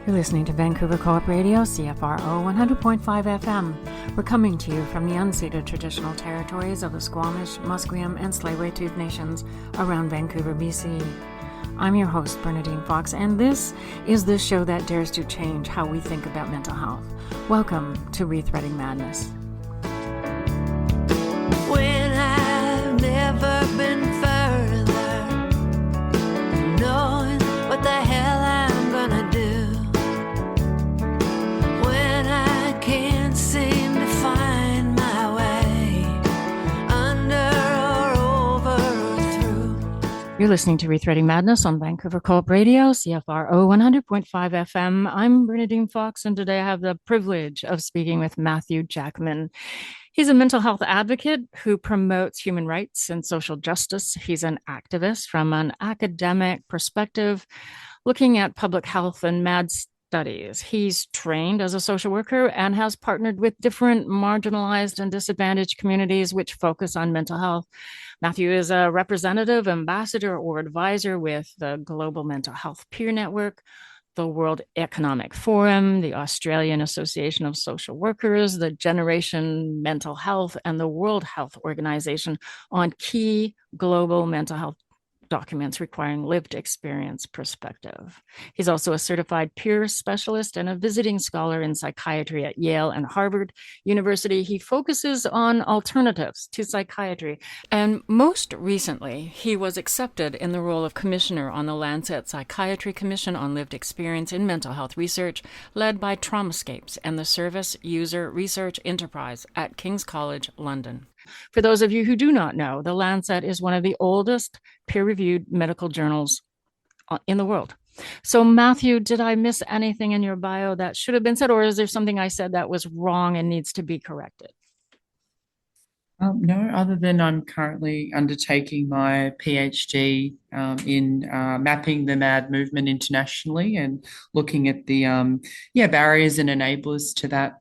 You're listening to Vancouver Co-op Radio, CFRO 100.5 FM. We're coming to you from the unceded traditional territories of the Squamish, Musqueam, and Tsleil-Waututh nations around Vancouver, BC. I'm your host, Bernadine Fox, and this is the show that dares to change how we think about mental health. Welcome to Rethreading Madness. When I've never been further from knowing what the hell I'm gonna do, when I can't seem to find my way under or over or through. You're listening to Rethreading Madness on Vancouver Co-op Radio, CFRO 100.5 FM. I'm Bernadine Fox, and today I have the privilege of speaking with Matthew Jackman. He's a mental health advocate who promotes human rights and social justice. He's an activist from an academic perspective, looking at public health and MAD studies. He's trained as a social worker and has partnered with different marginalized and disadvantaged communities which focus on mental health. Matthew is a representative, ambassador, or advisor with the Global Mental Health Peer Network, the World Economic Forum, the Australian Association of Social Workers, the Generation Mental Health, and the World Health Organization on key global mental health documents requiring lived experience perspective. He's also a certified peer specialist and a visiting scholar in psychiatry at Yale and Harvard University. He focuses on alternatives to psychiatry. And most recently, he was accepted in the role of commissioner on the Lancet Psychiatry Commission on Lived Experience in Mental Health Research, led by Traumascapes and the Service User Research Enterprise at King's College, London. For those of you who do not know, the Lancet is one of the oldest peer-reviewed medical journals in the world. So, Matthew, did I miss anything in your bio that should have been said, or is there something I said that was wrong and needs to be corrected? No, other than I'm currently undertaking my PhD in mapping the MAD movement internationally and looking at the barriers and enablers to that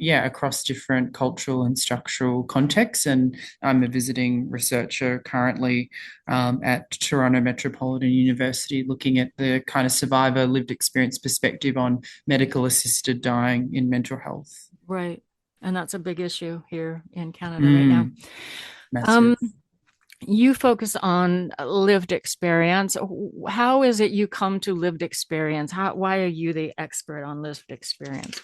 across different cultural and structural contexts. And I'm a visiting researcher currently at Toronto Metropolitan University, looking at the kind of survivor lived experience perspective on medical assisted dying in mental health. Right. And that's a big issue here in Canada right now. Massive. You focus on lived experience. How is it you come to lived experience? Why are you the expert on lived experience?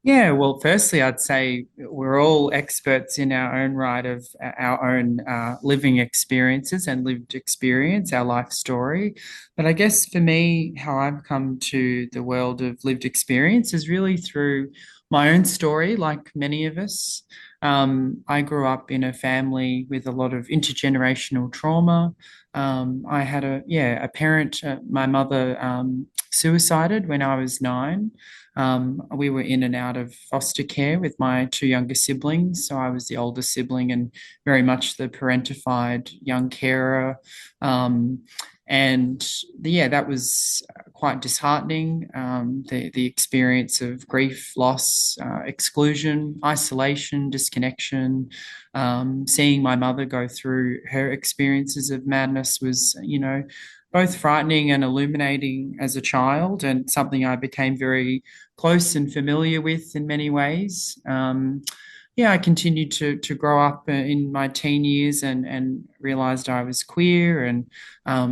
Yeah, well, firstly, I'd say we're all experts in our own right of our own living experiences and lived experience, our life story. But I guess for me, how I've come to the world of lived experience is really through my own story, like many of us. I grew up in a family with a lot of intergenerational trauma. I had a parent, my mother suicided when I was 9. We were in and out of foster care with my 2 younger siblings. So I was the older sibling and very much the parentified young carer. That was quite disheartening. The experience of grief, loss, exclusion, isolation, disconnection, seeing my mother go through her experiences of madness was, both frightening and illuminating as a child, and something I became very close and familiar with in many ways. I continued to grow up in my teen years and realized I was queer and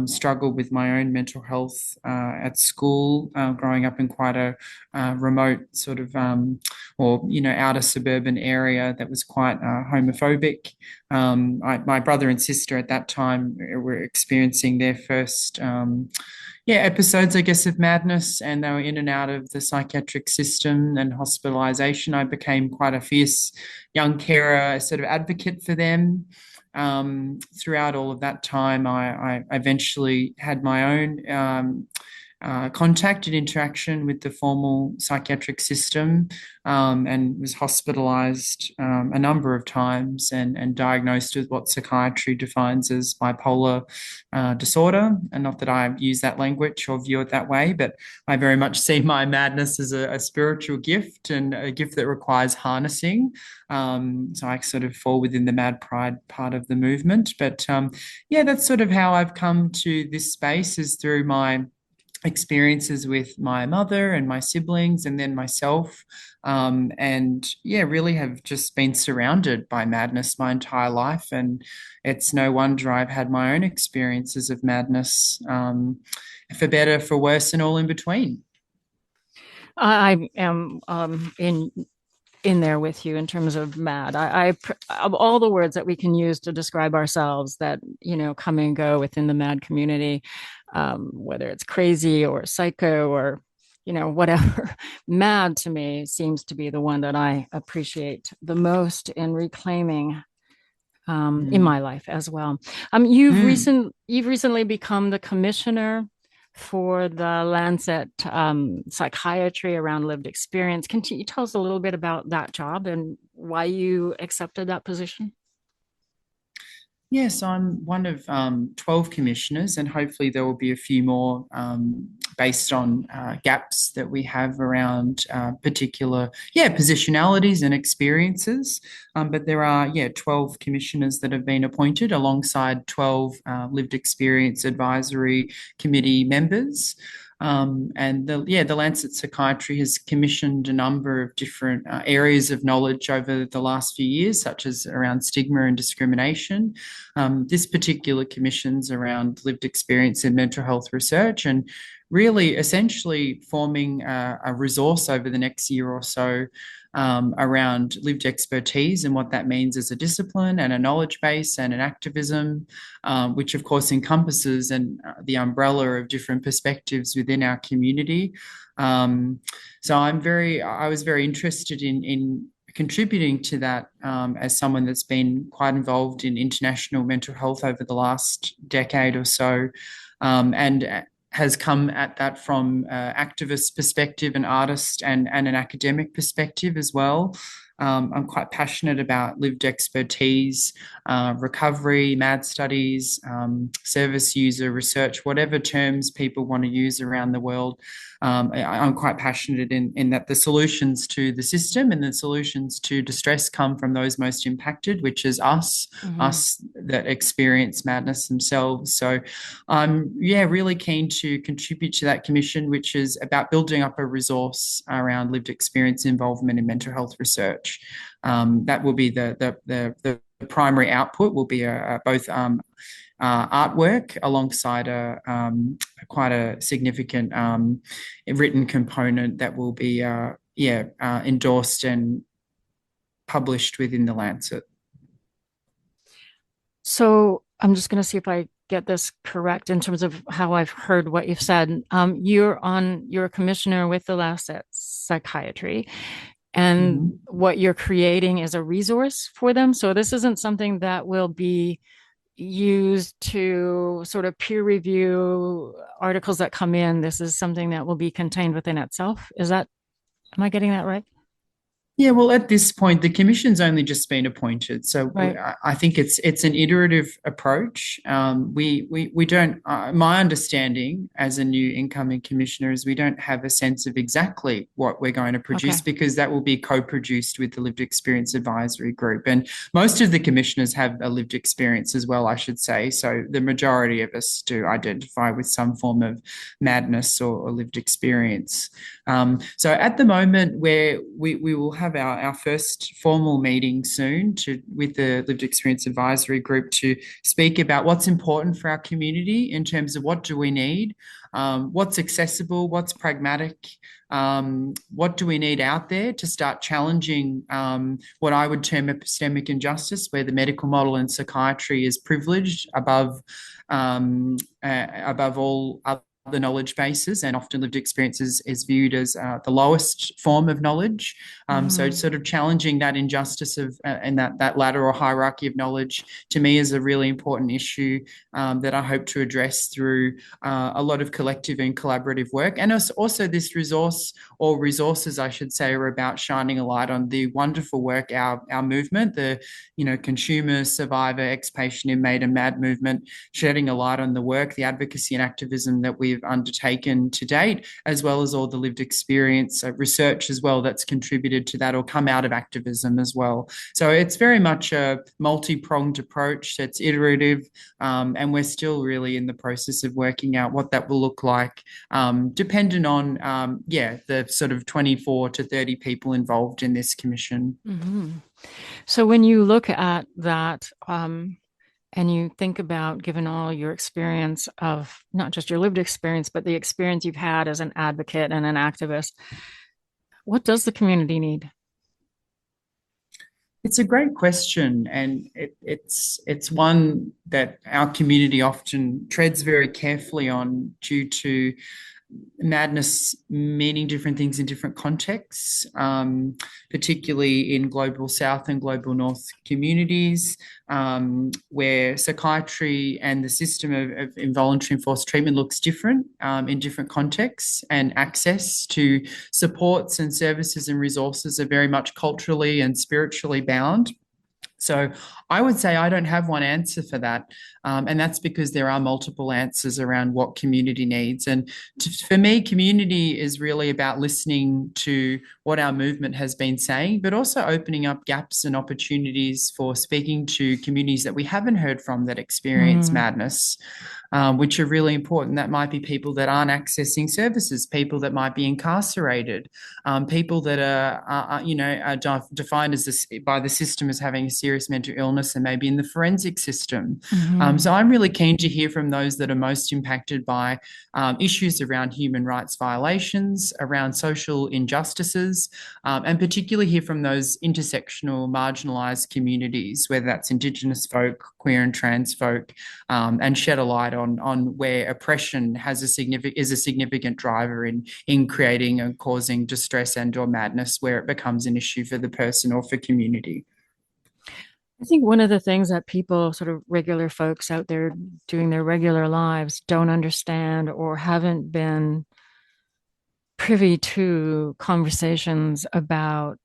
struggled with my own mental health at school, growing up in quite a remote sort of outer suburban area that was quite homophobic. My brother and sister at that time were experiencing their first episodes, I guess, of madness, and they were in and out of the psychiatric system and hospitalization. I became quite a fierce young carer, sort of advocate for them. Throughout all of that time, I eventually had my own contact and interaction with the formal psychiatric system, and was hospitalized a number of times and diagnosed with what psychiatry defines as bipolar disorder. And not that I use that language or view it that way, but I very much see my madness as a spiritual gift, and a gift that requires harnessing. So I sort of fall within the Mad Pride part of the movement. But that's sort of how I've come to this space, is through my experiences with my mother and my siblings and then myself. And yeah, really have just been surrounded by madness my entire life. And it's no wonder I've had my own experiences of madness, for better, for worse, and all in between. I am in there with you in terms of mad. Of all the words that we can use to describe ourselves that come and go within the mad community, whether it's crazy or psycho or whatever, mad to me seems to be the one that I appreciate the most in reclaiming in Mm. my life as well. You've Mm. recently become the commissioner for the Lancet Psychiatry around lived experience. Can you tell us a little bit about that job and why you accepted that position? Yes, I'm one of 12 commissioners, and hopefully there will be a few more, based on gaps that we have around particular, positionalities and experiences. But there are, 12 commissioners that have been appointed alongside 12 lived experience advisory committee members. And the Lancet Psychiatry has commissioned a number of different areas of knowledge over the last few years, such as around stigma and discrimination. This particular commission's around lived experience in mental health research, and really essentially forming a resource over the next year or so, around lived expertise and what that means as a discipline and a knowledge base and an activism, which of course encompasses the umbrella of different perspectives within our community. So I was very interested in contributing to that, as someone that's been quite involved in international mental health over the last decade or so, and has come at that from activist perspective, an artist, and an academic perspective as well. I'm quite passionate about lived expertise, recovery, MAD studies, service user research, whatever terms people want to use around the world. I'm quite passionate in that the solutions to the system and the solutions to distress come from those most impacted, which is Mm-hmm. us that experience madness themselves. So I'm really keen to contribute to that commission, which is about building up a resource around lived experience involvement in mental health research. That will be the primary output will be both artwork alongside quite a significant written component that will be endorsed and published within the Lancet. So I'm just going to see if I get this correct in terms of how I've heard what you've said. You're a commissioner with the Lancet Psychiatry, and Mhm. what you're creating is a resource for them. So this isn't something that will be used to sort of peer review articles that come in. This is something that will be contained within itself. Am I getting that right? Yeah, well, at this point, the commission's only just been appointed, so Right. I think it's an iterative approach. We don't. My understanding as a new incoming commissioner is we don't have a sense of exactly what we're going to Okay. produce, because that will be co-produced with the Lived Experience Advisory Group, and most of the commissioners have a lived experience as well, I should say. So the majority of us do identify with some form of madness or lived experience. So at the moment, where we will have our first formal meeting soon with the Lived Experience Advisory Group to speak about what's important for our community in terms of what do we need, what's accessible, what's pragmatic, what do we need out there to start challenging what I would term epistemic injustice, where the medical model in psychiatry is privileged above all other the knowledge bases, and often lived experiences is viewed as the lowest form of knowledge. So Mm-hmm. sort of challenging that injustice of and that ladder or hierarchy of knowledge, to me, is a really important issue, that I hope to address through a lot of collective and collaborative work. And also this resource, or resources I should say, are about shining a light on the wonderful work our movement, the consumer, survivor, ex-patient, inmate and MAD movement, shedding a light on the work, the advocacy and activism that we we've undertaken to date, as well as all the lived experience research as well that's contributed to that or come out of activism as well. So it's very much a multi-pronged approach that's iterative, and we're still really in the process of working out what that will look like, dependent on, the sort of 24 to 30 people involved in this commission. Mm-hmm. So when you look at that, and you think about, given all your experience of not just your lived experience, but the experience you've had as an advocate and an activist, what does the community need? It's a great question, and it's one that our community often treads very carefully on due to madness meaning different things in different contexts, particularly in global South and global North communities, where psychiatry and the system of involuntary enforced treatment looks different in different contexts, and access to supports and services and resources are very much culturally and spiritually bound. So I would say I don't have one answer for that. And that's because there are multiple answers around what community needs. And for me, community is really about listening to what our movement has been saying, but also opening up gaps and opportunities for speaking to communities that we haven't heard from that experience madness, which are really important. That might be people that aren't accessing services, people that might be incarcerated, people that are defined as by the system as having a serious mental illness and maybe in the forensic system. So I'm really keen to hear from those that are most impacted by issues around human rights violations, around social injustices, and particularly hear from those intersectional marginalised communities, whether that's Indigenous folk, queer and trans folk, and shed a light on where oppression is a significant driver in creating and causing distress and or madness, where it becomes an issue for the person or for community. I think one of the things that people, sort of regular folks out there doing their regular lives, don't understand or haven't been privy to conversations about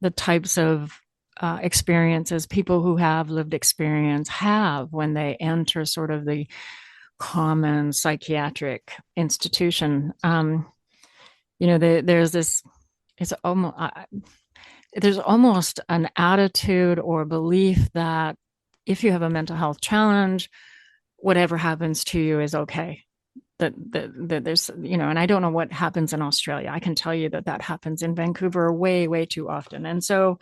the types of experiences people who have lived experience have when they enter sort of the common psychiatric institution. There's this, it's almost, there's almost an attitude or belief that if you have a mental health challenge, whatever happens to you is okay. That there's, and I don't know what happens in Australia. I can tell you that happens in Vancouver way, way too often. And so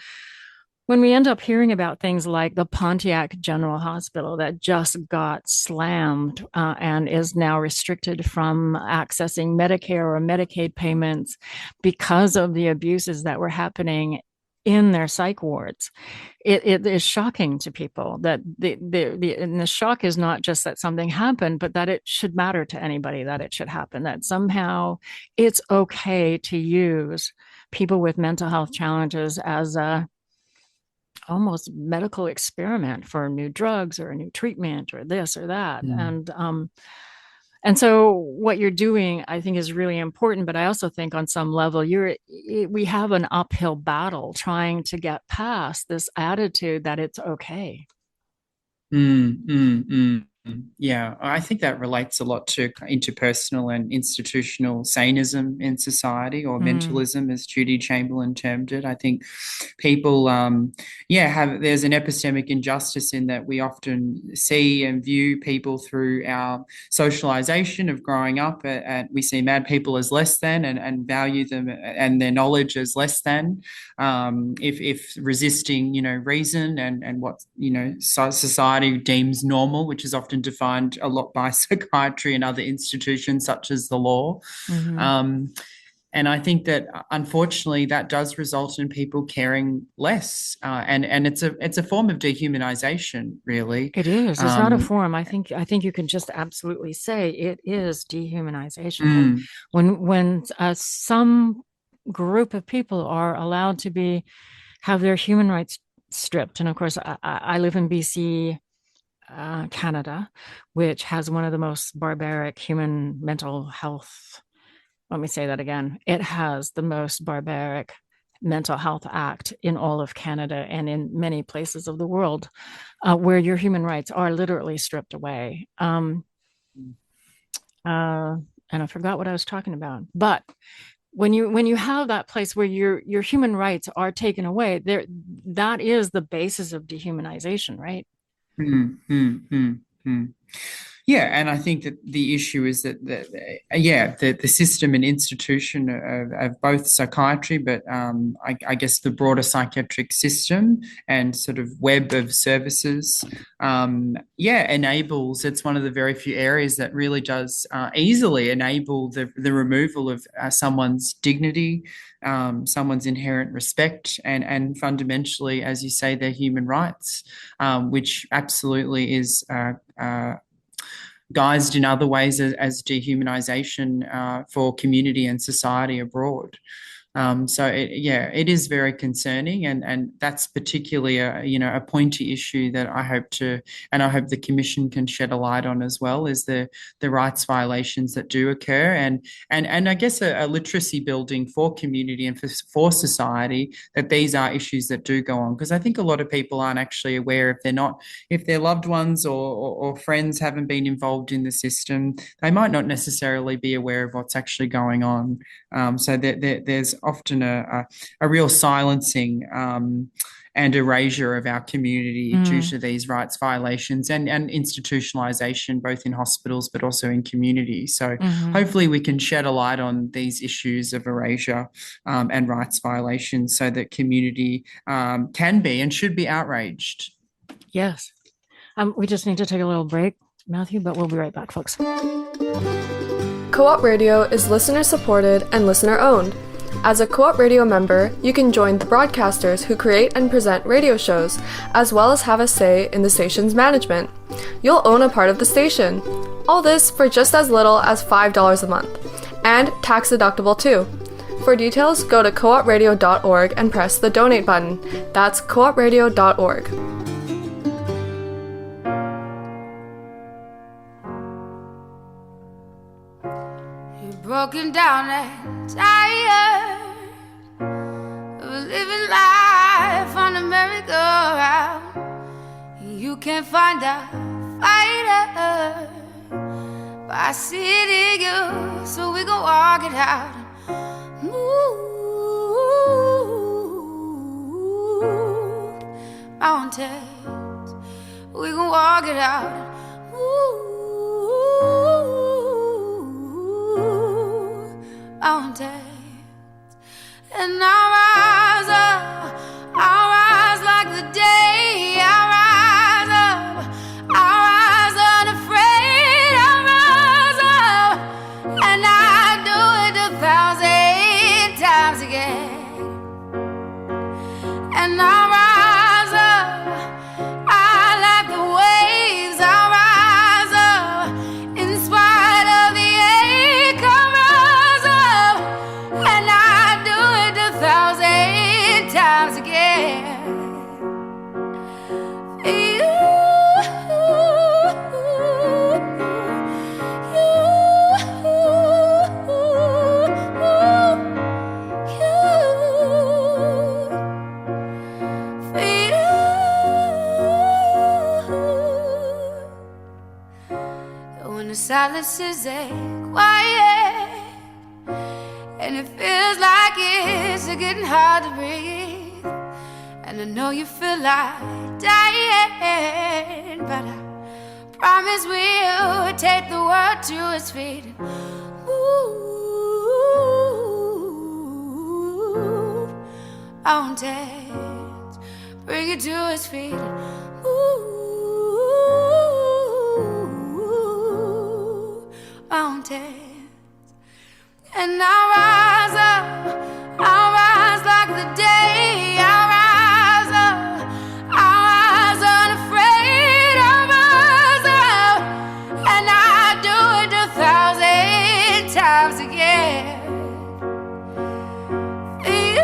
when we end up hearing about things like the Pontiac General Hospital that just got slammed and is now restricted from accessing Medicare or Medicaid payments because of the abuses that were happening in their psych wards, it is shocking to people that and the shock is not just that something happened, but that it should matter to anybody, that it should happen, that somehow it's okay to use people with mental health challenges as a almost medical experiment for new drugs or a new treatment or this or that. And so what you're doing, I think, is really important. But I also think on some level, we have an uphill battle trying to get past this attitude that it's okay. Yeah, I think that relates a lot to interpersonal and institutional saneism in society, or mentalism, as Judy Chamberlain termed it. I think people, there's an epistemic injustice in that we often see and view people through our socialization of growing up, and we see mad people as less than, and value them and their knowledge as less than, if resisting, reason and what, society deems normal, which is often defined a lot by psychiatry and other institutions such as the law. And I think that unfortunately that does result in people caring less, and it's a form of dehumanization, really. It is. It's not a form. I think you can just absolutely say it is dehumanization. When some group of people are allowed to have their human rights stripped, and of course I live in BC, Canada, which has one of the most barbaric human mental health. Let me say that again. It has the most barbaric mental health act in all of Canada and in many places of the world, where your human rights are literally stripped away. And I forgot what I was talking about. But when you have that place where your human rights are taken away, there that is the basis of dehumanization, right? Mm, mm, mm, mm. Yeah, and I think that the issue is that the system and institution of both psychiatry, but I guess the broader psychiatric system and sort of web of services, enables. It's one of the very few areas that really does easily enable the removal of someone's dignity, someone's inherent respect, and fundamentally, as you say, their human rights, which absolutely is. Guised in other ways as dehumanization for community and society abroad. It is very concerning, and that's particularly a pointy issue that I hope the Commission can shed a light on as well, is the rights violations that do occur, and I guess a literacy building for community and for society, that these are issues that do go on, because I think a lot of people aren't actually aware, if their loved ones or friends haven't been involved in the system, they might not necessarily be aware of what's actually going on. So there's often a real silencing and erasure of our community due to these rights violations and institutionalization, both in hospitals but also in community. So hopefully we can shed a light on these issues of erasure and rights violations, so that community can be and should be outraged. Yes. We just need to take a little break, Matthew, but we'll be right back, folks. Co-op Radio is listener-supported and listener-owned. As a Co-op Radio member, you can join the broadcasters who create and present radio shows, as well as have a say in the station's management. You'll own a part of the station. All this for just as little as $5 a month, and tax-deductible too. For details, go to coopradio.org and press the donate button. That's coopradio.org. Broken down and tired of living life on a merry-go-round. You can't find a fighter, but I see it in you, so we gon' walk it out. Move mountains, we gon' walk it out. Mountains, and I'll rise up, I'll rise like the day, I'll rise up, I'll rise unafraid, I'll rise up, and I do it 1,000 times again, and I'll rise up, I like the waves, I'll rise up, in spite of the ache, I'll rise up, and I do it 1,000 times again. When the silence is quiet and it feels like it's getting hard to breathe, and I know you feel like dying, but I promise we'll take the world to its feet. Move mountains, bring it to its feet. Mountains, and I'll rise up, I'll rise like the day, I'll rise up, I'll rise unafraid, I'll rise up, and I do it 1,000 times again. For you.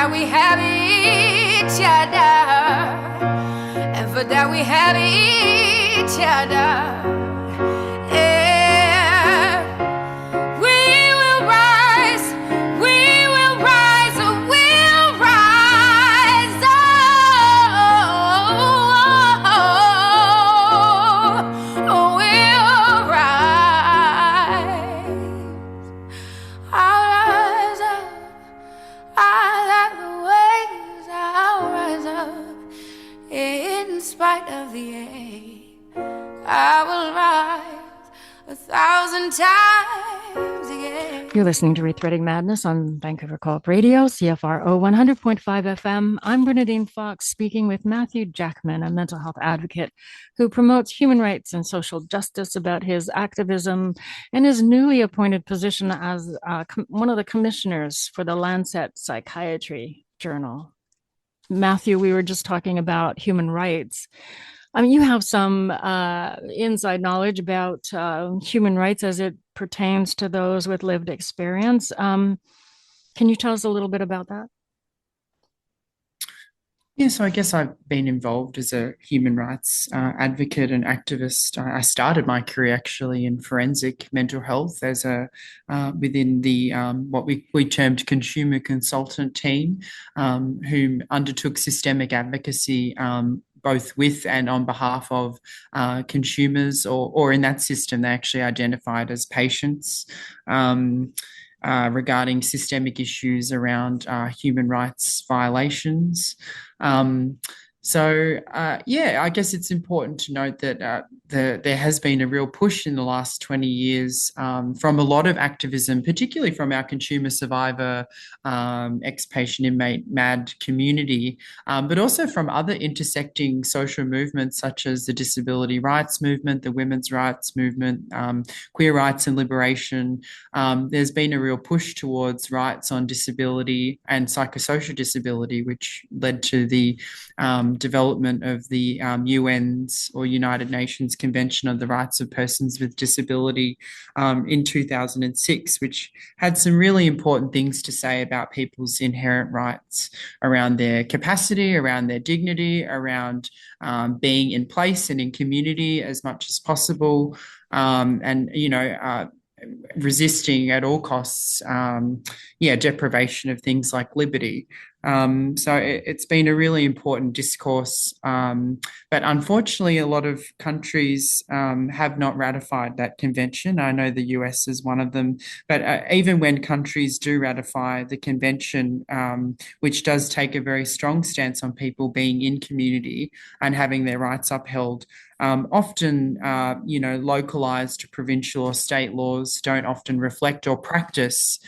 that we have each other, and for that we have each other. Yeah, we will rise, we will rise, we'll rise. Oh, we'll rise. I'll rise up, I'll like the waves, I'll rise up in spite of the ache. I will rise 1,000 times again. You're listening to Rethreading Madness on Vancouver Co-op Radio, CFRO 100.5 FM. I'm Bernadine Fox, speaking with Matthew Jackman, a mental health advocate who promotes human rights and social justice, about his activism and his newly appointed position as one of the commissioners for the Lancet Psychiatry journal. Matthew, we were just talking about human rights. I mean, you have some inside knowledge about human rights as it pertains to those with lived experience. Can you tell us a little bit about that? Yeah, so I guess I've been involved as a human rights advocate and activist. I started my career actually in forensic mental health as within the what we termed consumer consultant team, who undertook systemic advocacy both with and on behalf of consumers, or in that system, they actually identified as patients. Regarding systemic issues around human rights violations. I guess it's important to note that there has been a real push in the last 20 years from a lot of activism, particularly from our consumer survivor, ex-patient inmate MAD community, but also from other intersecting social movements such as the disability rights movement, the women's rights movement, queer rights and liberation. There's been a real push towards rights on disability and psychosocial disability, which led to the development of the UN's or United Nations Convention on the Rights of Persons with Disability in 2006, which had some really important things to say about people's inherent rights around their capacity, around their dignity, around being in place and in community as much as possible, resisting at all costs, deprivation of things like liberty. It's been a really important discourse, but unfortunately a lot of countries have not ratified that convention. I know the US is one of them, but even when countries do ratify the convention, which does take a very strong stance on people being in community and having their rights upheld, often, localized provincial or state laws don't often reflect or practice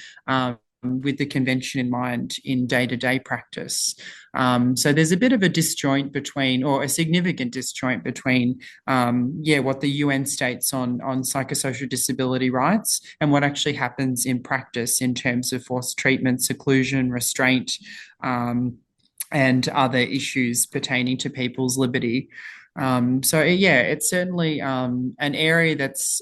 with the convention in mind in day-to-day practice. So there's a bit of a disjoint between, or a significant disjoint between, what the UN states on psychosocial disability rights and what actually happens in practice in terms of forced treatment, seclusion, restraint, and other issues pertaining to people's liberty. It's certainly an area that's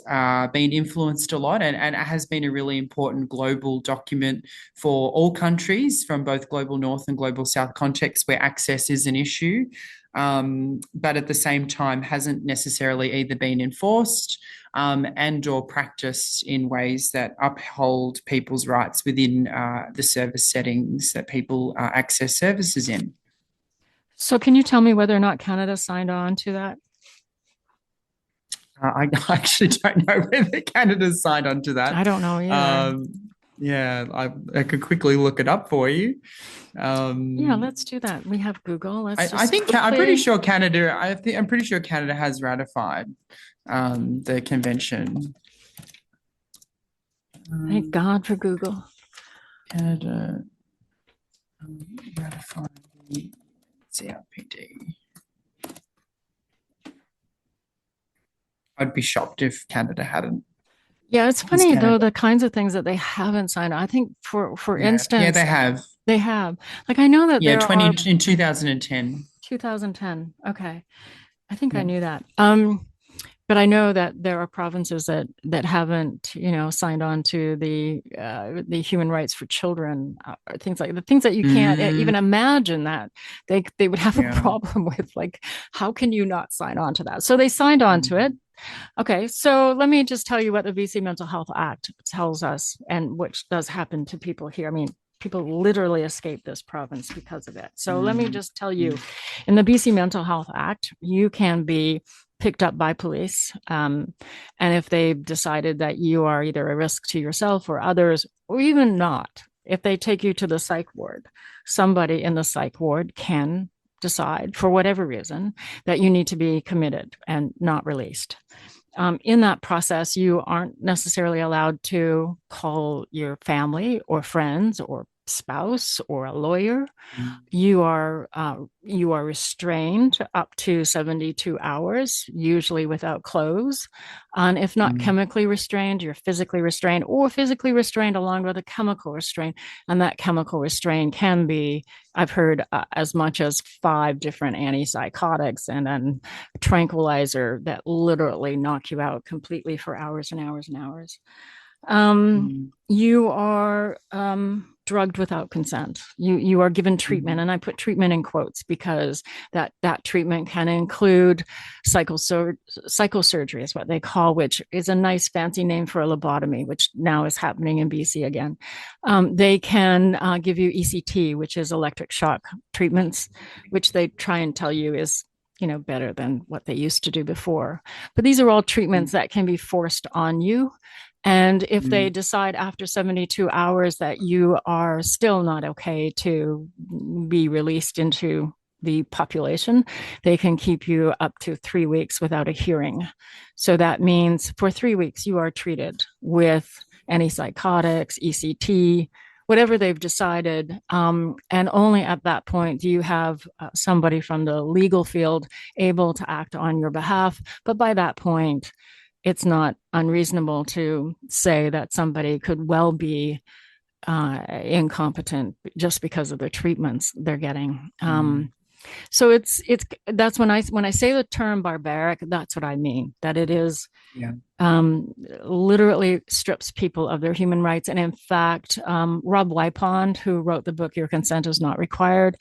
been influenced a lot, and it has been a really important global document for all countries from both global north and global south contexts where access is an issue, but at the same time hasn't necessarily either been enforced and or practiced in ways that uphold people's rights within the service settings that people access services in. So can you tell me whether or not Canada signed on to that? I actually don't know whether Canada signed on to that. I don't know either. I could quickly look it up for you. Let's do that. We have Google. I'm pretty sure Canada. I'm pretty sure Canada has ratified the convention. Thank God for Google. Canada ratified the CRPD. I'd be shocked if Canada hadn't. Yeah, it's funny though, the kinds of things that they haven't signed. I think for instance, yeah, they have. They have. Like I know that in 2010. 2010. Okay, I think I knew that. But I know that there are provinces that haven't, signed on to the human rights for children, things like the things that you can't even imagine that they would have a Yeah. problem with. Like, how can you not sign on to that? So they signed on to it. Okay, so let me just tell you what the BC Mental Health Act tells us, and which does happen to people here. I mean, people literally escape this province because of it. So let me just tell you, in the BC Mental Health Act, you can be picked up by police. And if they've decided that you are either a risk to yourself or others, or even not, if they take you to the psych ward, somebody in the psych ward can decide, for whatever reason, that you need to be committed and not released. In that process, you aren't necessarily allowed to call your family or friends or spouse or a lawyer. You are restrained up to 72 hours, usually without clothes. And if not chemically restrained, you're physically restrained, or physically restrained along with a chemical restraint. And that chemical restraint can be, I've heard, as much as 5 different antipsychotics and then a tranquilizer that literally knock you out completely for hours and hours and hours. You are drugged without consent. You are given treatment, and I put treatment in quotes because that treatment can include psychosurgery is what they call, which is a nice fancy name for a lobotomy, which now is happening in BC again. They can give you ECT, which is electric shock treatments, which they try and tell you is better than what they used to do before. But these are all treatments that can be forced on you. And if they decide after 72 hours that you are still not okay to be released into the population, they can keep you up to 3 weeks without a hearing. So that means for 3 weeks, you are treated with antipsychotics, ECT, whatever they've decided. And only at that point do you have somebody from the legal field able to act on your behalf. But by that point, it's not unreasonable to say that somebody could well be incompetent just because of the treatments they're getting. So that's when I say the term barbaric, that's what I mean. That it is literally strips people of their human rights. And in fact, Rob Wypond, who wrote the book Your Consent Is Not Required,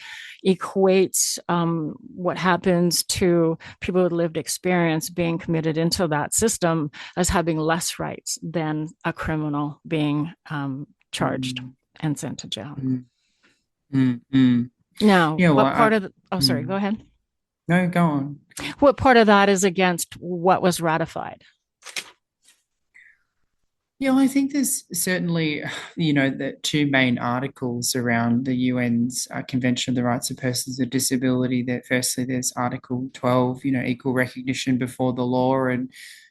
equates what happens to people with lived experience being committed into that system as having less rights than a criminal being charged and sent to jail. Now, what part of sorry, go ahead. No, go on. What part of that is against what was ratified? Yeah, I think there's certainly, the 2 main articles around the UN's Convention of the Rights of Persons with Disability. That firstly, there's Article 12, equal recognition before the law, and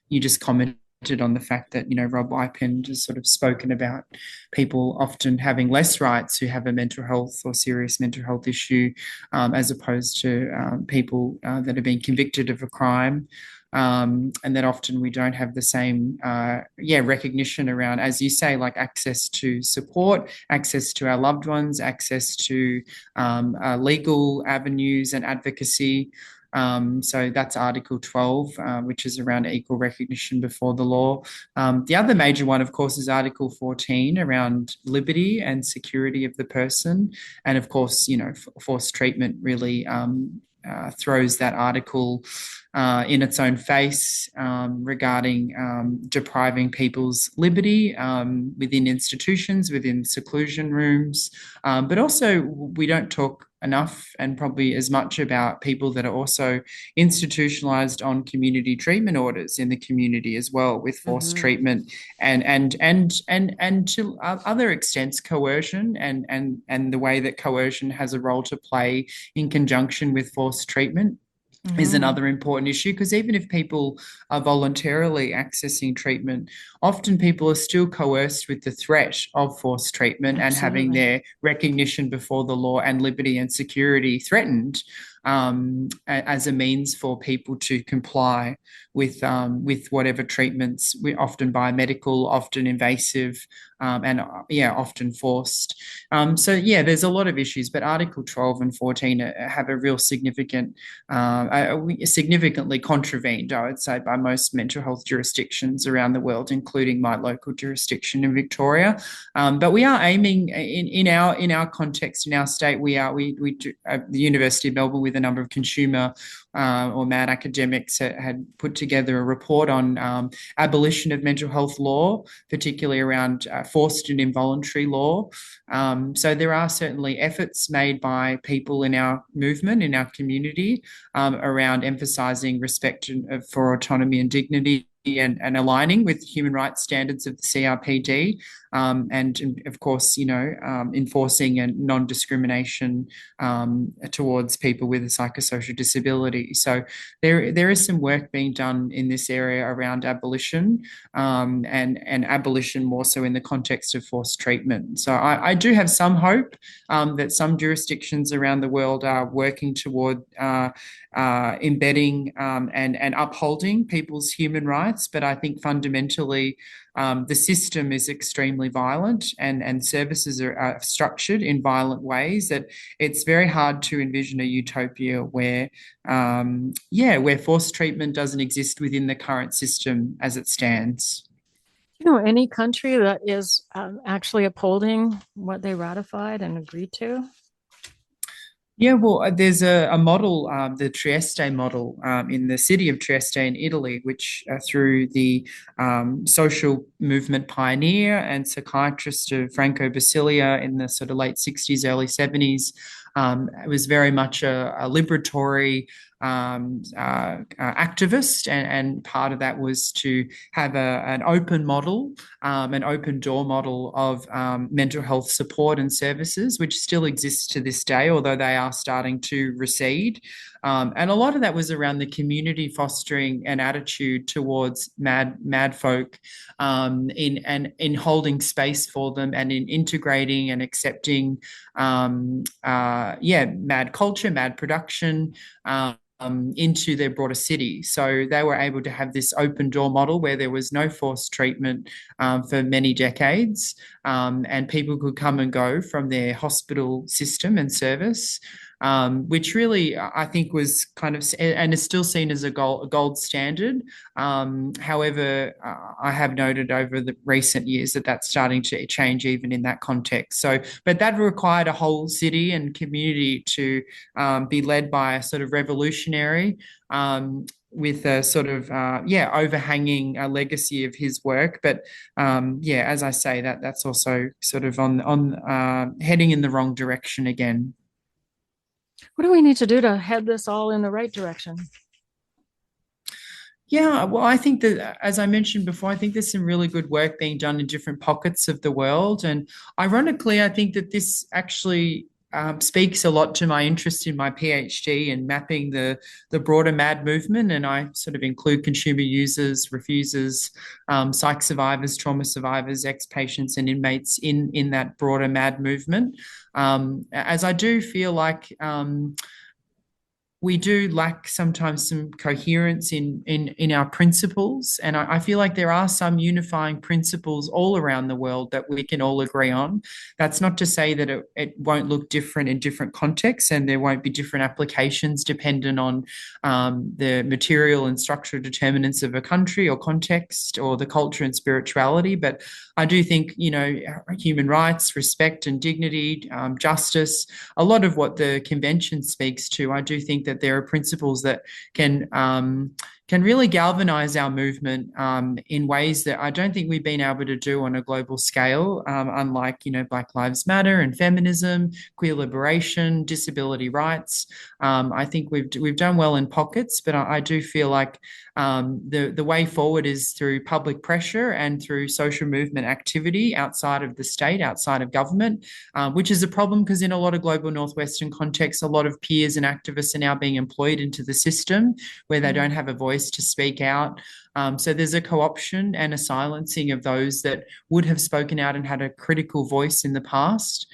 you just commented on the fact that, Rob Wypond has sort of spoken about people often having less rights who have a mental health or serious mental health issue, as opposed to people that have been convicted of a crime. And that often we don't have the same, recognition around, as you say, like access to support, access to our loved ones, access to legal avenues and advocacy. So that's Article 12, which is around equal recognition before the law. The other major one, of course, is Article 14 around liberty and security of the person. And of course, forced treatment really throws that article in its own face regarding depriving people's liberty within institutions, within seclusion rooms. But also we don't talk enough and probably as much about people that are also institutionalized on community treatment orders in the community as well, with forced treatment and to other extents coercion and the way that coercion has a role to play in conjunction with forced treatment is another important issue, because even if people are voluntarily accessing treatment, often people are still coerced with the threat of forced treatment and having their recognition before the law and liberty and security threatened. as a means for people to comply with whatever treatments, often biomedical, often invasive, and often forced. So there's a lot of issues, but Article 12 and 14 have a real significantly contravened, I would say, by most mental health jurisdictions around the world, including my local jurisdiction in Victoria. But we are aiming in our context, in our state. We do, the University of Melbourne, with a number of consumer or mad academics, had put together a report on abolition of mental health law, particularly around forced and involuntary law. So there are certainly efforts made by people in our movement, in our community, around emphasising respect for autonomy and dignity, and aligning with human rights standards of the CRPD, and of course, enforcing a non-discrimination towards people with a psychosocial disability. So there is some work being done in this area around abolition, and abolition more so in the context of forced treatment. So I do have some hope that some jurisdictions around the world are working toward embedding and upholding people's human rights. But I think fundamentally the system is extremely violent, and services are structured in violent ways that it's very hard to envision a utopia where forced treatment doesn't exist within the current system as it stands. You know, any country that is actually upholding what they ratified and agreed to? Yeah, well, there's a model, the Trieste model, in the city of Trieste in Italy, which through the social movement pioneer and psychiatrist of Franco Basilia in the sort of late 60s, early 70s, it was very much a liberatory activist, and part of that was to have an open model, an open door model of mental health support and services, which still exists to this day, although they are starting to recede. And a lot of that was around the community fostering an attitude towards mad folk, in holding space for them, and in integrating and accepting mad culture, mad production, into their broader city. So they were able to have this open door model where there was no forced treatment for many decades, and people could come and go from their hospital system and service, which really I think was kind of, and is still seen as a gold standard. However, I have noted over the recent years that that's starting to change even in that context. So, but that required a whole city and community to be led by a sort of revolutionary, with a sort of overhanging legacy of his work. But as I say, that's also sort of on heading in the wrong direction again. What do we need to do to head this all in the right direction? Yeah, well, I think that, as I mentioned before, I think there's some really good work being done in different pockets of the world. And ironically, I think that this actually speaks a lot to my interest in my PhD in mapping the broader MAD movement. And I sort of include consumer users, refusers, psych survivors, trauma survivors, ex-patients and inmates in that broader MAD movement. As I do feel like we do lack sometimes some coherence in our principles. And I feel like there are some unifying principles all around the world that we can all agree on. That's not to say that it won't look different in different contexts, and there won't be different applications dependent on the material and structural determinants of a country or context, or the culture and spirituality. But I do think, human rights, respect and dignity, justice, a lot of what the convention speaks to, I do think that there are principles that can really galvanize our movement in ways that I don't think we've been able to do on a global scale, unlike, Black Lives Matter and feminism, queer liberation, disability rights. I think we've done well in pockets, but I do feel like the way forward is through public pressure and through social movement activity outside of the state, outside of government, which is a problem because in a lot of global Northwestern contexts, a lot of peers and activists are now being employed into the system where they don't have a voice to speak out. So there's a co-option and a silencing of those that would have spoken out and had a critical voice in the past.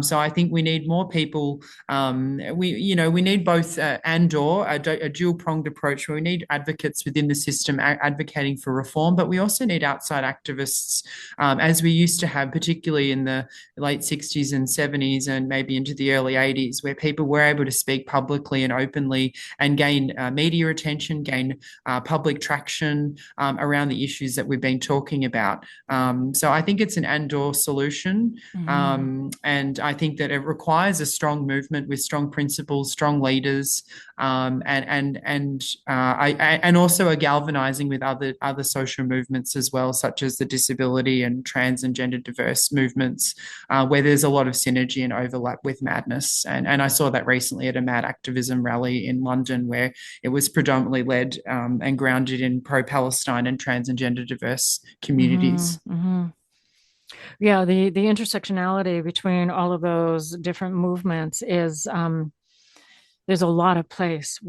So I think we need more people. We need both and/or a dual-pronged approach where we need advocates within the system advocating for reform, but we also need outside activists, as we used to have, particularly in the late 60s and 70s and maybe into the early 80s, where people were able to speak publicly and openly and gain media attention, gain public traction around the issues that we've been talking about. So I think it's an and/or solution. And I think that it requires a strong movement with strong principles, strong leaders, and also a galvanizing with other social movements as well, such as the disability and trans and gender diverse movements, where there's a lot of synergy and overlap with Madness. And I saw that recently at a Mad Activism rally in London, where it was predominantly led and grounded in pro-Palestine and trans and gender diverse communities. Yeah, the intersectionality between all of those different movements is there's a lot of places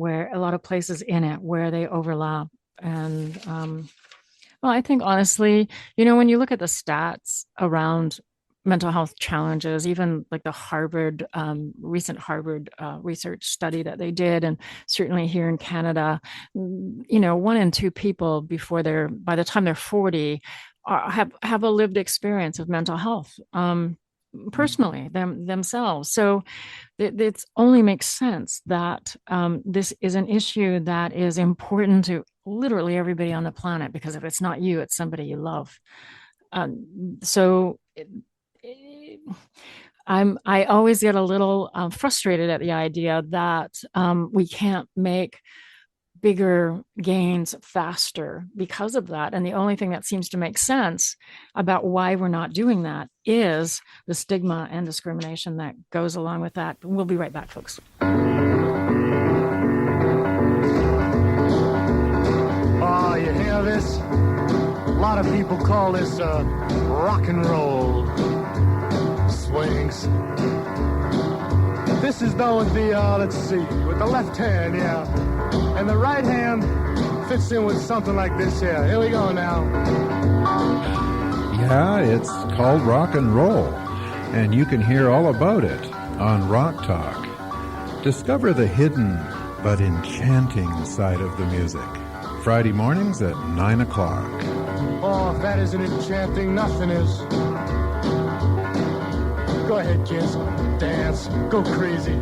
in it where they overlap. And well, I think honestly, when you look at the stats around mental health challenges, even like the recent Harvard research study that they did, and certainly here in Canada, 1 in 2 people by the time they're 40 have a lived experience of mental health personally themselves. So it only makes sense that this is an issue that is important to literally everybody on the planet, because if it's not you, it's somebody you love. I always get a little frustrated at the idea that we can't make bigger gains faster because of that. And the only thing that seems to make sense about why we're not doing that is the stigma and discrimination that goes along with that. We'll be right back, folks. Oh, you hear this? A lot of people call this rock and roll. Swings. This is done with the, let's see, with the left hand, yeah. And the right hand fits in with something like this here. Here we go now. Yeah, it's called rock and roll, and you can hear all about it on Rock Talk. Discover the hidden but enchanting side of the music. Friday mornings at 9 o'clock. Oh, if that isn't enchanting, nothing is. Go ahead, kids. Dance. Go crazy.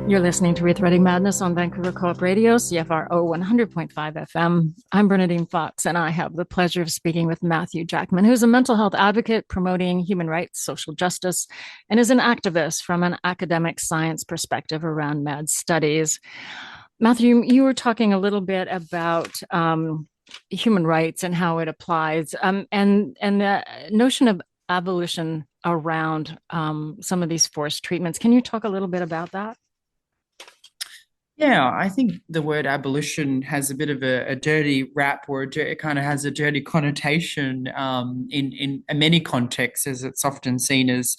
You're listening to Rethreading Madness on Vancouver Co-op Radio, CFRO 100.5 FM. I'm Bernadine Fox, and I have the pleasure of speaking with Matthew Jackman, who's a mental health advocate promoting human rights, social justice, and is an activist from an academic science perspective around med studies. Matthew, you were talking a little bit about human rights and how it applies, and the notion of abolition around some of these forced treatments. Can you talk a little bit about that? Yeah, I think the word abolition has a bit of a dirty rap, or it kind of has a dirty connotation in many contexts, as it's often seen as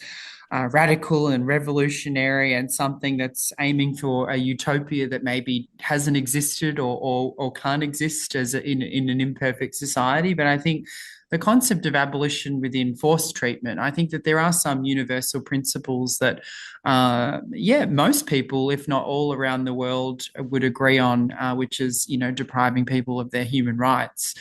radical and revolutionary, and something that's aiming for a utopia that maybe hasn't existed or can't exist in an imperfect society. But I think the concept of abolition within forced treatment, I think that there are some universal principles that, most people, if not all around the world, would agree on, which is, depriving people of their human rights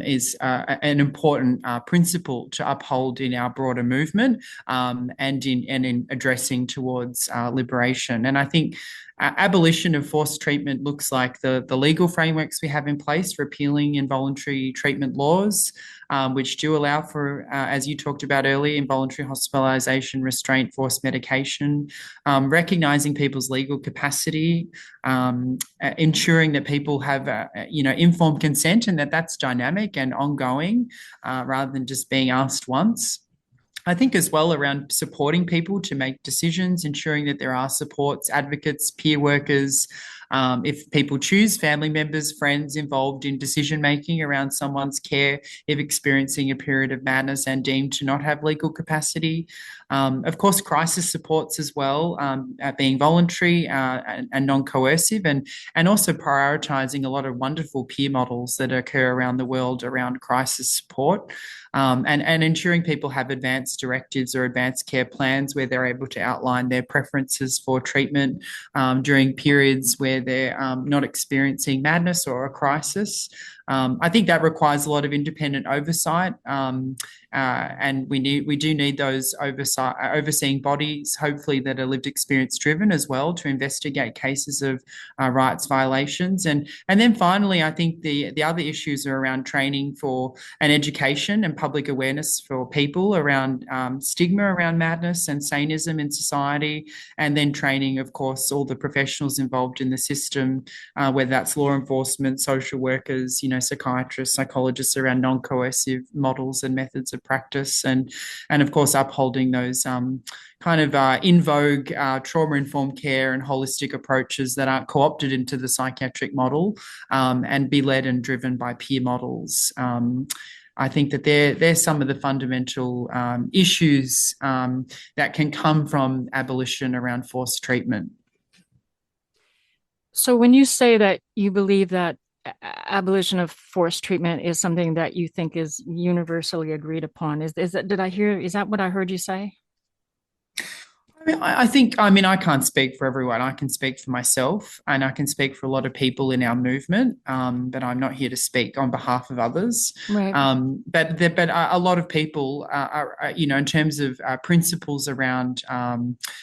is an important principle to uphold in our broader movement, and in addressing towards liberation. And I think abolition of forced treatment looks like the legal frameworks we have in place, repealing involuntary treatment laws, which do allow for, as you talked about earlier, involuntary hospitalization, restraint, forced medication, recognizing people's legal capacity, ensuring that people have, informed consent, and that's dynamic and ongoing, rather than just being asked once. I think as well around supporting people to make decisions, ensuring that there are supports, advocates, peer workers, if people choose, family members, friends involved in decision-making around someone's care, if experiencing a period of madness and deemed to not have legal capacity. Of course, crisis supports as well, being voluntary and non-coercive, and also prioritising a lot of wonderful peer models that occur around the world around crisis support, and ensuring people have advanced directives or advanced care plans where they're able to outline their preferences for treatment during periods where they're not experiencing madness or a crisis. I think that requires a lot of independent oversight, and we do need those overseeing bodies, hopefully that are lived experience driven as well, to investigate cases of rights violations. And then finally, I think the other issues are around training for and education and public awareness for people around stigma around madness and sanism in society, and then training, of course, all the professionals involved in the system, whether that's law enforcement, social workers, psychiatrists, psychologists, around non-coercive models and methods of practice, and of course upholding those in vogue trauma-informed care and holistic approaches that aren't co-opted into the psychiatric model, and be led and driven by peer models. I think that they're some of the fundamental issues that can come from abolition around forced treatment. So when you say that you believe that abolition of forced treatment is something that you think is universally agreed upon, is that what I heard you say? I think, I can't speak for everyone. I can speak for myself, and I can speak for a lot of people in our movement, but I'm not here to speak on behalf of others. Right. But a lot of people are, in terms of principles around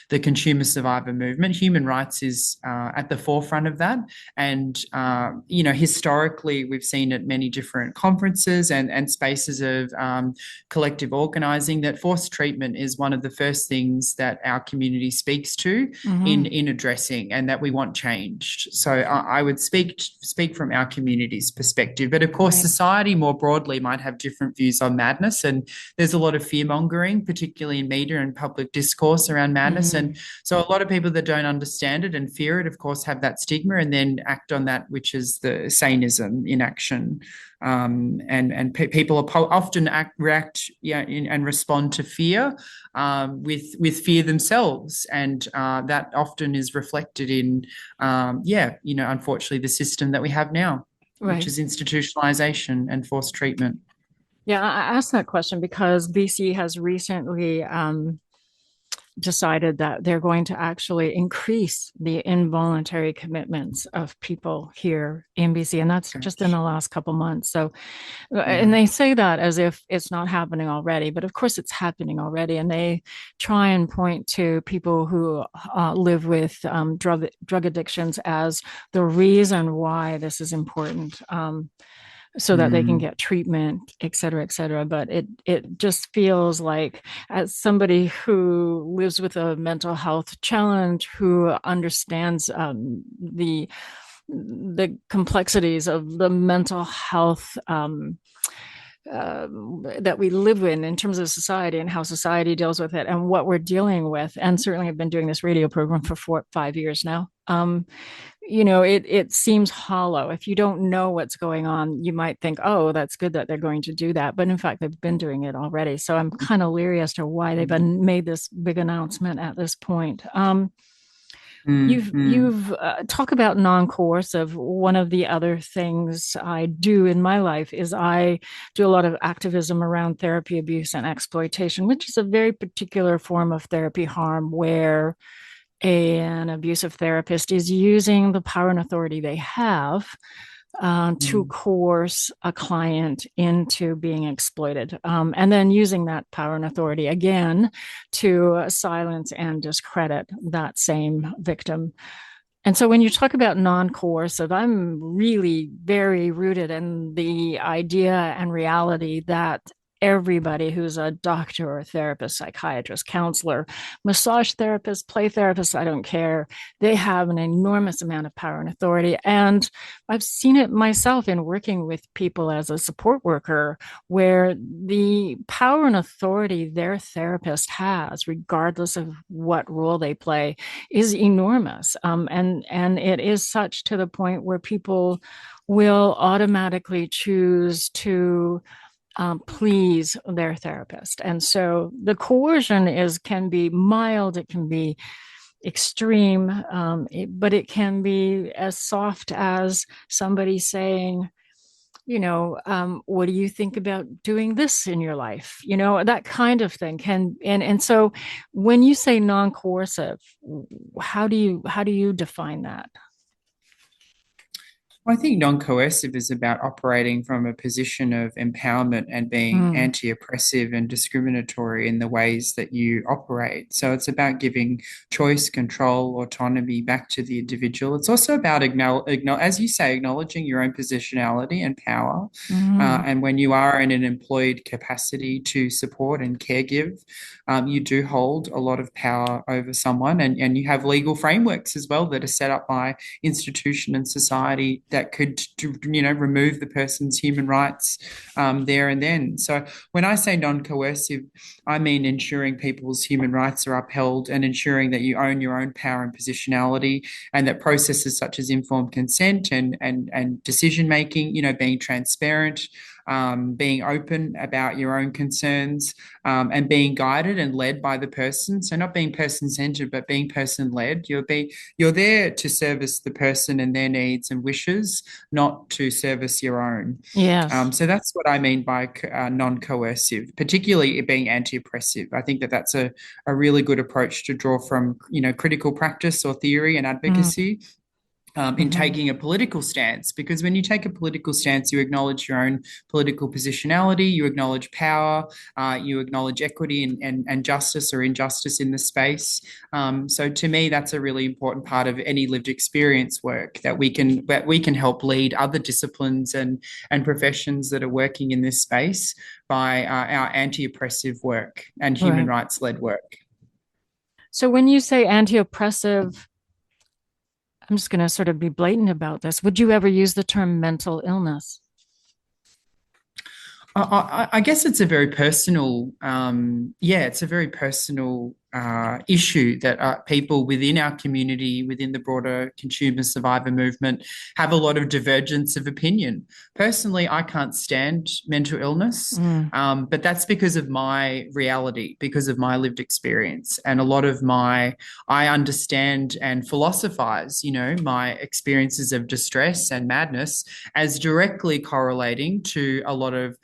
the consumer survivor movement, human rights is at the forefront of that. And, historically, we've seen at many different conferences and spaces of collective organising that forced treatment is one of the first things that our community speaks to in addressing, and that we want changed. So I would speak from our community's perspective. But of course, right, society more broadly might have different views on madness, and there's a lot of fear mongering, particularly in media and public discourse around madness. And so a lot of people that don't understand it and fear it, of course, have that stigma and then act on that, which is the sanism in action. People often react and respond to fear with fear themselves, and that often is reflected in unfortunately the system that we have now, right, which is institutionalization and forced treatment. Yeah, I asked that question because BC has recently decided that they're going to actually increase the involuntary commitments of people here in BC. And that's just in the Gosh. last couple months. So, and Yeah. they say that as if it's not happening already, but of course it's happening already. And they try and point to people who live with drug addictions as the reason why this is important. So that they can Mm. get treatment, et cetera, et cetera. But it just feels like, as somebody who lives with a mental health challenge, who understands the complexities of the mental health that we live in terms of society and how society deals with it and what we're dealing with. And certainly I've been doing this radio program for 5 years now. It seems hollow. If you don't know what's going on, you might think, oh, that's good that they're going to do that. But in fact, they've been doing it already. So I'm kind of leery as to why they've made this big announcement at this point. Mm. Mm. You've talk about non-coercive. One of the other things I do in my life is I do a lot of activism around therapy abuse and exploitation, which is a very particular form of therapy harm where an abusive therapist is using the power and authority they have to Mm. coerce a client into being exploited, and then using that power and authority again to silence and discredit that same victim. And so when you talk about non-coercive, I'm really very rooted in the idea and reality that everybody who's a doctor or therapist, psychiatrist, counselor, massage therapist, play therapist, I don't care. They have an enormous amount of power and authority. And I've seen it myself in working with people as a support worker, where the power and authority their therapist has, regardless of what role they play, is enormous. And it is such to the point where people will automatically choose to please their therapist. And so the coercion can be mild, it can be extreme, but it can be as soft as somebody saying, what do you think about doing this in your life? That kind of thing and so when you say non-coercive, how do you define that? Well, I think non-coercive is about operating from a position of empowerment and being Mm, anti-oppressive and discriminatory in the ways that you operate. So it's about giving choice, control, autonomy back to the individual. It's also about, as you say, acknowledging your own positionality and power. mm, And when you are in an employed capacity to support and care give, you do hold a lot of power over someone, and you have legal frameworks as well that are set up by institution and society that could, remove the person's human rights there and then. So when I say non-coercive, I mean ensuring people's human rights are upheld and ensuring that you own your own power and positionality, and that processes such as informed consent and decision making, being transparent, being open about your own concerns, and being guided and led by the person. So not being person-centered, but being person-led. You're there to service the person and their needs and wishes, not to service your own. yes. So that's what I mean by non-coercive, particularly it being anti-oppressive. I think that that's a really good approach to draw from, critical practice or theory and Mm, advocacy, in mhm. taking a political stance, because when you take a political stance, you acknowledge your own political positionality, you acknowledge power, you acknowledge equity and justice or injustice in the space. So to me, that's a really important part of any lived experience work, that we can help lead other disciplines and professions that are working in this space by our anti-oppressive work and human Right. rights led work. So when you say anti-oppressive, I'm just going to sort of be blatant about this. Would you ever use the term mental illness? I guess it's a very personal, it's a very personal issue that people within our community, within the broader consumer survivor movement, have a lot of divergence of opinion. Personally, I can't stand mental illness, Mm, but that's because of my reality, because of my lived experience, and a lot of I understand and philosophize, my experiences of distress and madness as directly correlating to a lot of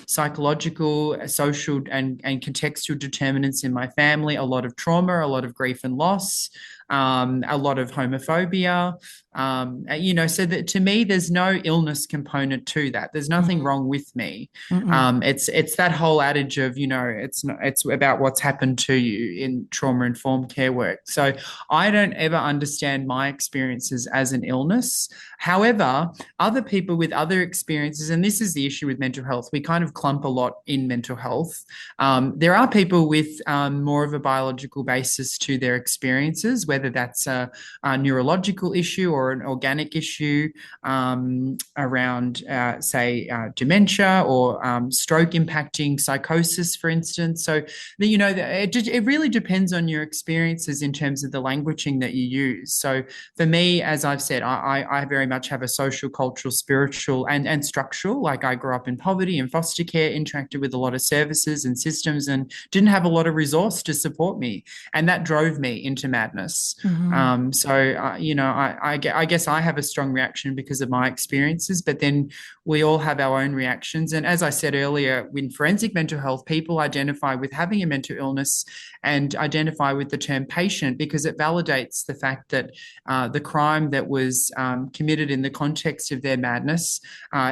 psychological, social, and contextual determinants in my my family, a lot of trauma, a lot of grief and loss, a lot of homophobia. So that to me, there's no illness component to that. There's nothing wrong with me. It's that whole adage of, it's about what's happened to you in trauma-informed care work. So I don't ever understand my experiences as an illness. However, other people with other experiences, and this is the issue with mental health, we kind of clump a lot in mental health. There are people with more of a biological basis to their experiences, whether that's a neurological issue or an organic issue around, say, dementia or stroke impacting psychosis, for instance. So, it really depends on your experiences in terms of the languaging that you use. So for me, as I've said, I very much have a social, cultural, spiritual, and structural. Like I grew up in poverty and foster care, interacted with a lot of services and systems, and didn't have a lot of resource to support me. And that drove me into madness. I guess I have a strong reaction because of my experiences, but then we all have our own reactions. And as I said earlier, in forensic mental health, people identify with having a mental illness and identify with the term patient because it validates the fact that the crime that was committed in the context of their madness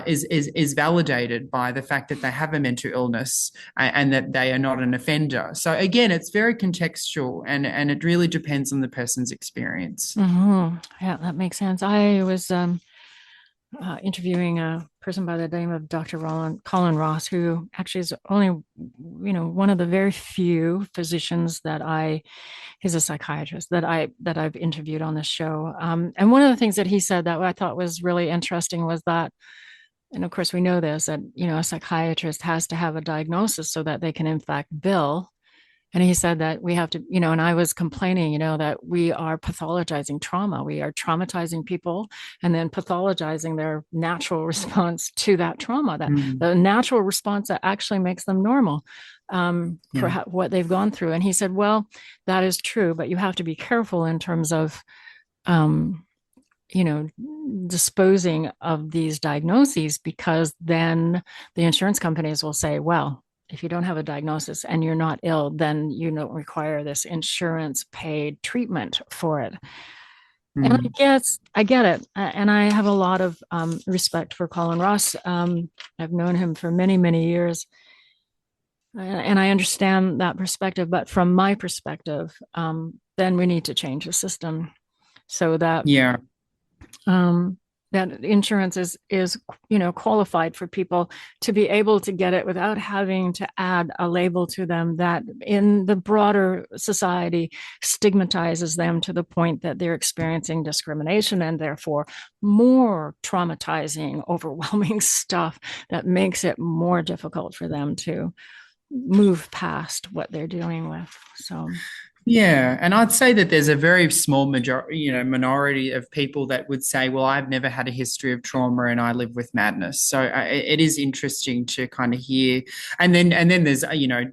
is validated by the fact that they have a mental illness and that they are not an offender. So again, it's very contextual and it really depends on the person's experience. Yeah, that makes sense. I was interviewing a person by the name of Dr. Colin Ross, who actually is only, one of the very few physicians he's a psychiatrist that I've interviewed on this show. And one of the things that he said that I thought was really interesting was that, and of course we know this, that, a psychiatrist has to have a diagnosis so that they can in fact bill. And he said that we have to, and I was complaining, that we are pathologizing trauma. We are traumatizing people and then pathologizing their natural response to that trauma, that the natural response that actually makes them normal for what they've gone through. And he said, well, that is true, but you have to be careful in terms of, disposing of these diagnoses, because then the insurance companies will say, well, if you don't have a diagnosis and you're not ill, then you don't require this insurance paid treatment for it. And I guess I get it. And I have a lot of respect for Colin Ross. I've known him for many, many years. And I understand that perspective. But from my perspective, then we need to change the system so that that insurance is qualified for people to be able to get it without having to add a label to them that in the broader society stigmatizes them to the point that they're experiencing discrimination and therefore more traumatizing, overwhelming stuff that makes it more difficult for them to move past what they're dealing with. So yeah, and I'd say that there's a very small minority of people that would say, well, I've never had a history of trauma and I live with madness. So it is interesting to kind of hear. And then there's,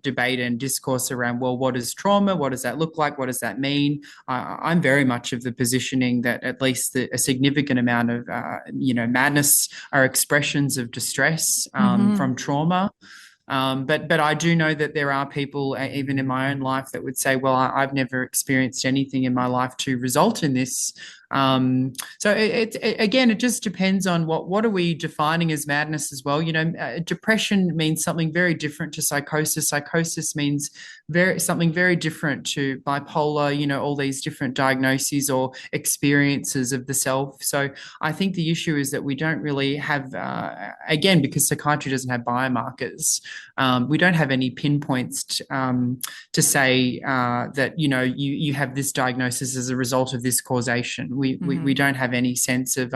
debate and discourse around, well, what is trauma? What does that look like? What does that mean? I'm very much of the positioning that at least a significant amount of, madness are expressions of distress from trauma. But I do know that there are people, even in my own life, that would say, well, I've never experienced anything in my life to result in this. So it just depends on what are we defining as madness as well. Depression means something very different to psychosis. Psychosis means something very different to bipolar, all these different diagnoses or experiences of the self. So I think the issue is that we don't really have, again, because psychiatry doesn't have biomarkers, we don't have any pinpoints to say that, you have this diagnosis as a result of this causation. We don't have any sense of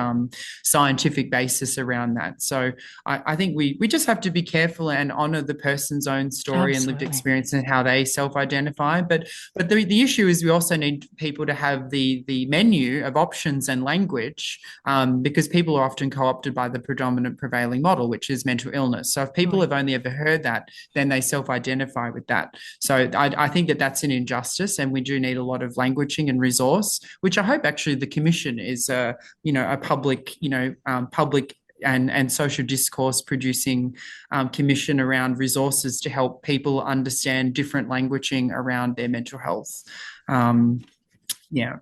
scientific basis around that. So I think we just have to be careful and honor the person's own story and lived experience and how they self-identify. But the issue is we also need people to have the menu of options and language because people are often co-opted by the predominant prevailing model, which is mental illness. So if people have only ever heard that, then they self-identify with that. So I think that that's an injustice, and we do need a lot of languaging and resource, which I hope actually the Commission is a public and social discourse producing commission around resources to help people understand different languaging around their mental health. Yeah.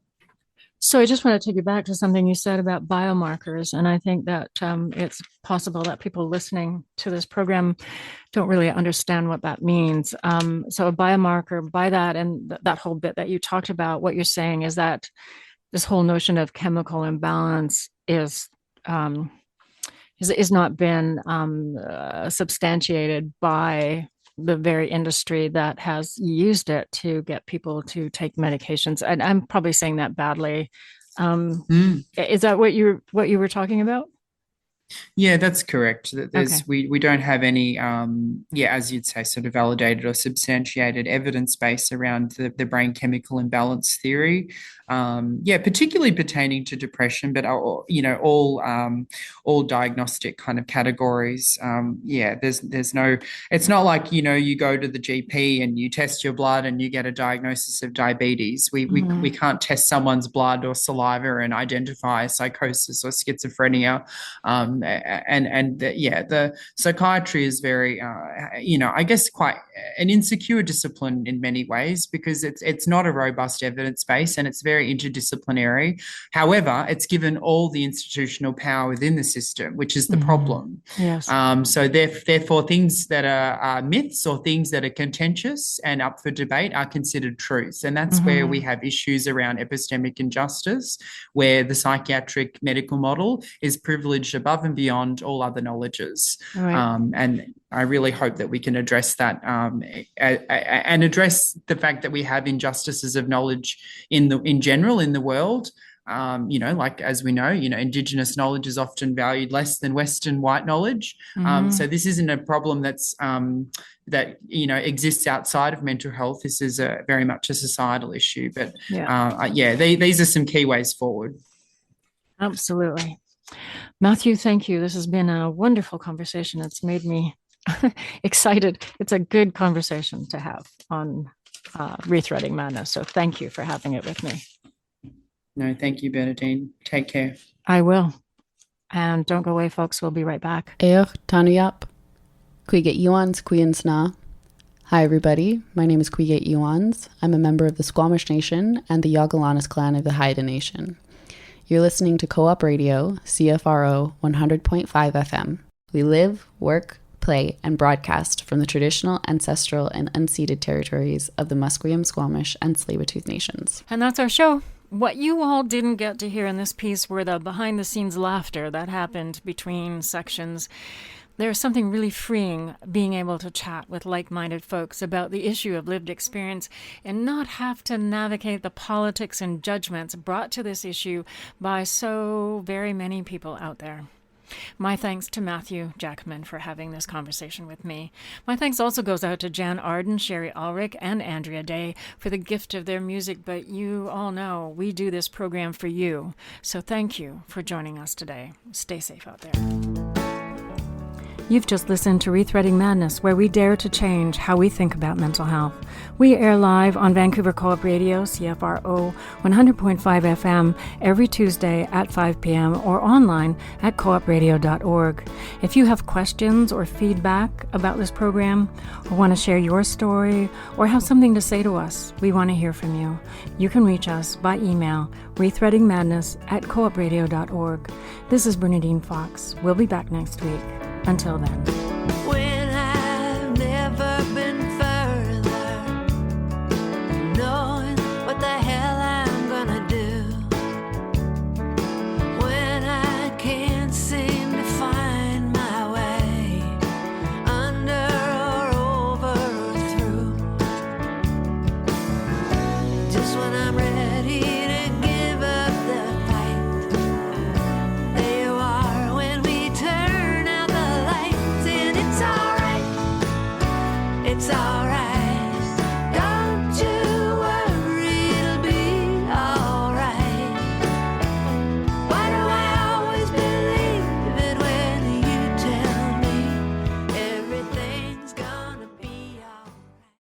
So I just want to take you back to something you said about biomarkers, and I think that it's possible that people listening to this program don't really understand what that means. So a biomarker, by that and that whole bit that you talked about, what you're saying is that this whole notion of chemical imbalance is not been substantiated by the very industry that has used it to get people to take medications. And I'm probably saying that badly. Is that what you were talking about? Yeah, that's correct. We don't have any as you'd say, sort of validated or substantiated evidence base around the brain chemical imbalance theory. Particularly pertaining to depression, but all diagnostic kind of categories. There's no. It's not like you go to the GP and you test your blood and you get a diagnosis of diabetes. We can't test someone's blood or saliva and identify psychosis or schizophrenia. The psychiatry is very, I guess quite an insecure discipline in many ways, because it's not a robust evidence base and it's very interdisciplinary. However, it's given all the institutional power within the system, which is the problem. Yes. So therefore, things that are myths or things that are contentious and up for debate are considered truths. And that's where we have issues around epistemic injustice, where the psychiatric medical model is privileged above and beyond all other knowledges. Right. And I really hope that we can address that and address the fact that we have injustices of knowledge in general in the world. Like as we know, Indigenous knowledge is often valued less than Western white knowledge. So this isn't a problem that's that exists outside of mental health. This is very much a societal issue. But these are some key ways forward. Absolutely. Matthew, thank you. This has been a wonderful conversation. It's made me excited. It's a good conversation to have on Rethreading Madness. So thank you for having it with me. No, thank you, Bernadine. Take care. I will. And don't go away, folks. We'll be right back. Tanuyap. Quiget Yuans Quiensna. Hi, everybody. My name is Quiget Yuans. I'm a member of the Squamish Nation and the Yagalanas clan of the Haida Nation. You're listening to Co-op Radio, CFRO 100.5 FM. We live, work, play, and broadcast from the traditional, ancestral, and unceded territories of the Musqueam, Squamish, and Tsleil-Waututh nations. And that's our show. What you all didn't get to hear in this piece were the behind-the-scenes laughter that happened between sections. There's something really freeing being able to chat with like-minded folks about the issue of lived experience and not have to navigate the politics and judgments brought to this issue by so very many people out there. My thanks to Matthew Jackman for having this conversation with me. My thanks also goes out to Jan Arden, Sherry Ulrich, and Andrea Day for the gift of their music, but you all know we do this program for you. So thank you for joining us today. Stay safe out there. You've just listened to Rethreading Madness, where we dare to change how we think about mental health. We air live on Vancouver Co-op Radio, CFRO 100.5 FM, every Tuesday at 5 p.m. or online at coopradio.org. If you have questions or feedback about this program, or want to share your story, or have something to say to us, we want to hear from you. You can reach us by email, rethreadingmadness@coopradio.org. This is Bernadine Fox. We'll be back next week. Until then.